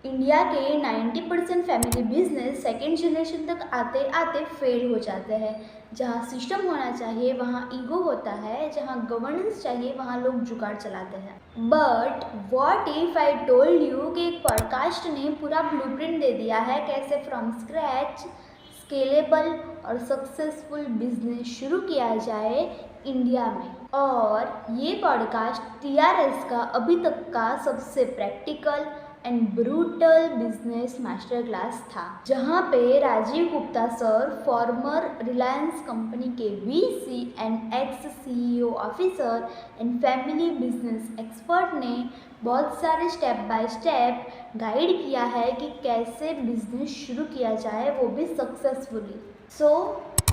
India के 90% family business second generation तक आते आते फेल हो जाते हैं। जहाँ सिस्टम होना चाहिए वहाँ ईगो होता है, जहाँ गवर्नेंस चाहिए वहाँ लोग जुगाड़ चलाते हैं। But what if I told you कि एक पॉडकास्ट ने पूरा ब्लूप्रिंट दे दिया है कैसे फ्रॉम स्क्रैच स्केलेबल और सक्सेसफुल बिजनेस शुरू किया जाए इंडिया में। और ये पॉडकास्ट टीआरएस का अभी तक का सबसे practical and brutal business master class था, जहाँ पे Rajiv Gupta sir, former Reliance company के VC and ex CEO officer and family business expert ने बहुत सारे स्टेप बाय स्टेप गाइड किया है कि कैसे बिजनेस शुरू किया जाए, वो भी सक्सेसफुली। सो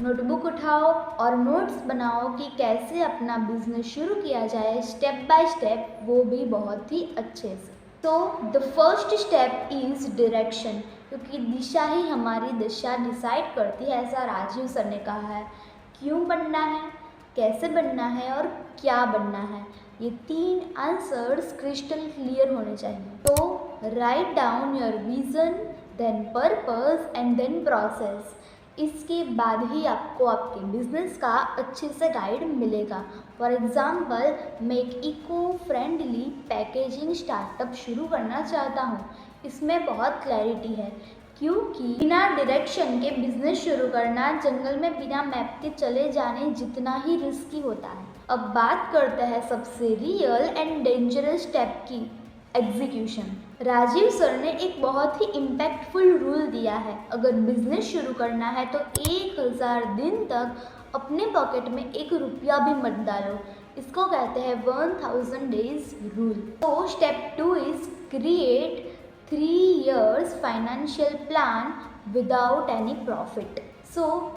नोटबुक उठाओ और नोट्स बनाओ कि कैसे अपना बिजनेस शुरू किया जाए स्टेप बाय स्टेप, वो भी बहुत ही अच्छे से। तो the first step is direction, क्योंकि दिशा ही हमारी दिशा डिसाइड करती है, ऐसा राजीव सर ने कहा है। क्यों बनना है, कैसे बनना है और क्या बनना है, ये 3 आंसर्स क्रिस्टल क्लियर होने चाहिए। तो write down your vision, then purpose and then process. इसके बाद ही आपको आपके बिजनेस का अच्छे से गाइड मिलेगा। फॉर एग्ज़ाम्पल, मैं एक इको फ्रेंडली पैकेजिंग स्टार्टअप शुरू करना चाहता हूँ। इसमें बहुत क्लैरिटी है, क्योंकि बिना डायरेक्शन के बिजनेस शुरू करना जंगल में बिना मैप के चले जाने जितना ही रिस्की होता है। अब बात करते हैं सबसे रियल एंड डेंजरस स्टेप की, एग्जीक्यूशन। राजीव सर ने एक बहुत ही इम्पैक्टफुल रूल दिया है। अगर बिजनेस शुरू करना है तो 1000 दिन तक अपने पॉकेट में 1 रुपया भी मत डालो। इसको कहते हैं 1000 डेज रूल। तो step 2 is create 3 years financial plan without any profit.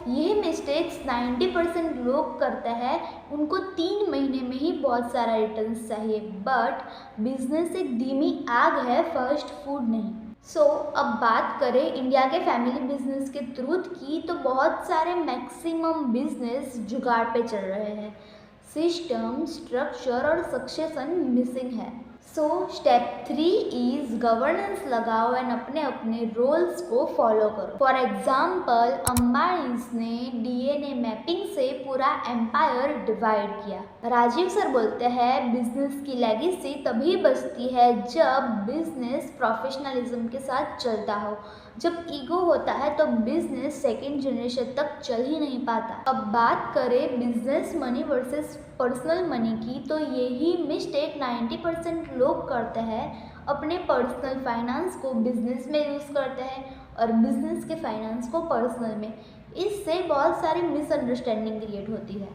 ये मिस्टेक्स 90% लोग करते हैं। उनको 3 महीने में ही बहुत सारा रिटर्न्स चाहिए, बट बिजनेस एक धीमी आग है, फर्स्ट फूड नहीं। अब बात करें इंडिया के फैमिली बिजनेस के ट्रूथ की, तो बहुत सारे मैक्सिमम बिजनेस जुगाड़ पे चल रहे हैं। सिस्टम, स्ट्रक्चर और सक्सेशन मिसिंग है। स्टेप 3 इज गवर्नेंस लगाओ एंड अपने अपने रोल्स को फॉलो करो। फॉर एग्जाम्पल, अंबानीज ने डीएनए मैपिंग से पूरा एम्पायर डिवाइड किया। राजीव सर बोलते हैं बिजनेस की लेगेसी तभी बचती है जब बिजनेस प्रोफेशनलिज्म के साथ चलता हो। जब ईगो होता है तो बिजनेस सेकेंड जनरेशन तक चल ही नहीं पाता। अब बात करें business money versus personal money की, तो यही मिस्टेक 90% लोग करते हैं। अपने पर्सनल फाइनेंस को बिजनेस में यूज़ करते हैं और बिजनेस के फाइनेंस को पर्सनल में। इससे बहुत सारी मिसअंडरस्टैंडिंग क्रिएट होती है।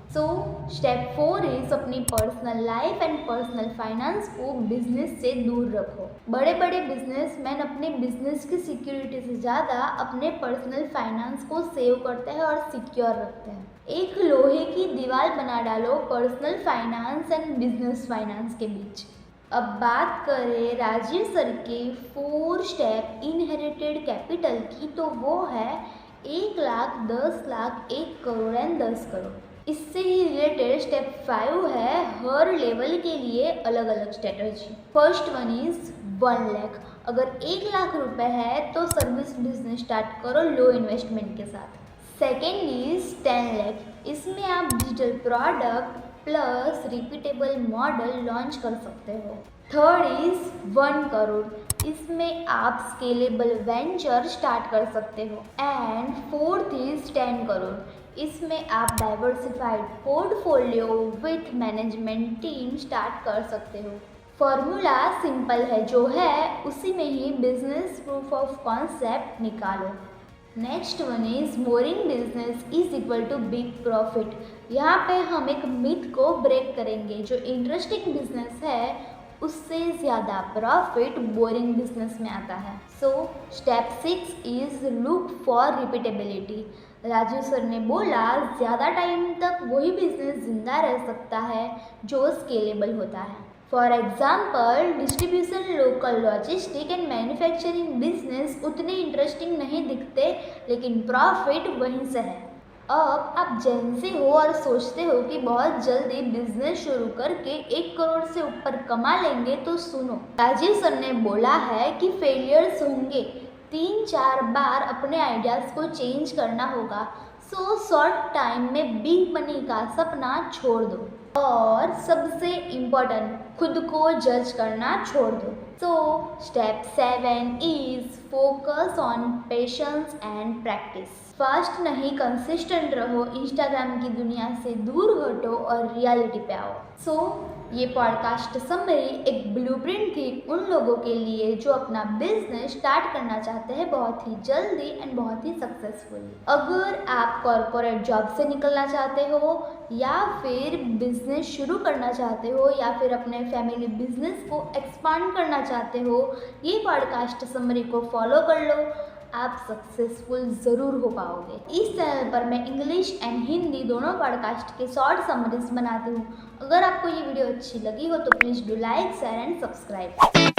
स्टेप 4 इज अपनी personal life and personal finance को बिजनेस से दूर रखो। बड़े बड़े बिजनेसमैन अपने बिजनेस की सिक्योरिटी से ज़्यादा अपने पर्सनल फाइनेंस को सेव करते हैं और सिक्योर रखते हैं। एक लोहे की दीवार बना डालो personal finance and business finance के बीच। अब बात करें राजीव सर के 4 स्टेप इनहेरिटेड कैपिटल की, तो वो है 1 लाख, 10 लाख, 1 करोड़ एंड 10 करोड़। इससे ही रिलेटेड स्टेप 5 है हर लेवल के लिए अलग अलग strategy. First one is 1 lakh. अगर 1 लाख रुपए है तो सर्विस बिजनेस स्टार्ट करो लो इन्वेस्टमेंट के साथ। Second is 10 lakh. इसमें आप digital product plus repeatable model launch कर सकते हो। Third is 1 crore. इसमें आप स्केलेबल वेंचर स्टार्ट कर सकते हो। And fourth is 10 crore. इसमें आप diversified portfolio with management team start कर सकते हो। फॉर्मूला सिंपल है, जो है उसी में ही बिजनेस प्रूफ ऑफ कॉन्सेप्ट निकालो। Next one is boring business is equal to big profit. यहाँ पे हम एक मिथ को ब्रेक करेंगे। जो इंटरेस्टिंग बिजनेस है उससे ज़्यादा प्रॉफिट बोरिंग बिजनेस में आता है। Step 6 is look for repeatability. Rajiv sir ने बोला ज़्यादा टाइम तक वही बिजनेस जिंदा रह सकता है जो स्केलेबल होता है। For example, distribution, local logistic and manufacturing business उतने इंटरेस्टिंग नहीं दिखते, लेकिन प्रॉफिट वहीं से है। अब आप जेंजी हो और सोचते हो कि बहुत जल्दी बिजनेस शुरू करके 1 करोड़ से ऊपर कमा लेंगे, तो सुनो, राजीव सर ने बोला है कि फेलियर्स होंगे, 3-4 बार अपने आइडियाज़ को चेंज करना होगा। सो शॉर्ट टाइम में बिग मनी का सपना छोड़ दो और सबसे इम्पोर्टेंट, खुद को जज करना छोड़ दो। So step 7 is focus on patience and practice. Fast नहीं, कंसिस्टेंट रहो, इंस्टाग्राम की दुनिया से दूर हटो और रियलिटी पे आओ। सो ये पॉडकास्ट समरी एक ब्लूप्रिंट थी उन लोगों के लिए जो अपना बिजनेस स्टार्ट करना चाहते हैं बहुत ही जल्दी एंड बहुत ही सक्सेसफुली। अगर आप कॉर्पोरेट जॉब से निकलना चाहते हो या फिर बिजनेस शुरू करना चाहते हो या फिर अपने फैमिली बिजनेस को एक्सपांड करना चाहते हो, ये पॉडकास्ट समरी को फॉलो कर लो, आप सक्सेसफुल ज़रूर हो पाओगे। इस चैनल पर मैं इंग्लिश एंड हिंदी दोनों पॉडकास्ट के शॉर्ट समरीज बनाती हूँ। अगर आपको ये वीडियो अच्छी लगी हो तो please do like, share and subscribe.